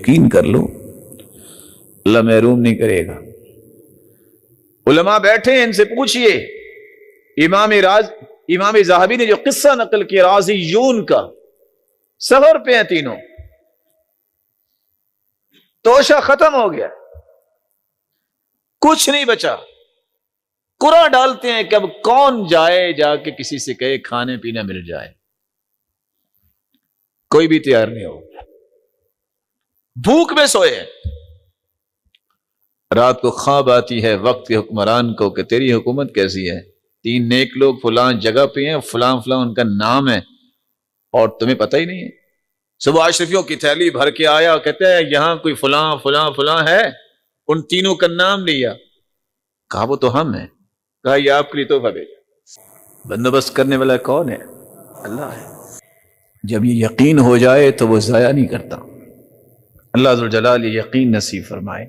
یقین کر لو اللہ محروم نہیں کرے گا۔ علماء بیٹھے ہیں، ان سے پوچھئے، امام ذہبی نے جو قصہ نقل کیا رازیون کا، سفر پہ ہیں تینوں، توشہ ختم ہو گیا، کچھ نہیں بچا، قرعہ ڈالتے ہیں کہ اب کون جائے جا کے کسی سے کہے کھانے پینا مل جائے، کوئی بھی تیار نہیں ہو، بھوک میں سوئے۔ رات کو خواب آتی ہے وقت کے حکمران کو کہ تیری حکومت کیسی ہے، 3 نیک لوگ فلاں جگہ پہ ہیں، فلاں فلاں ان کا نام ہے اور تمہیں پتہ ہی نہیں ہے۔ صبح اشرفیوں کی تھیلی بھر کے آیا، کہتے ہیں یہاں کوئی فلاں فلاں فلاں ہے، ان تینوں کا نام لیا، کہا وہ تو ہم ہیں، کہا یہ آپ کے لیے تحفہ بھیجا۔ بندوبست کرنے والا کون ہے؟ اللہ ہے۔ جب یہ یقین ہو جائے تو وہ ضائع نہیں کرتا۔ اللہ ذوالجلال یہ یقین نصیب فرمائے۔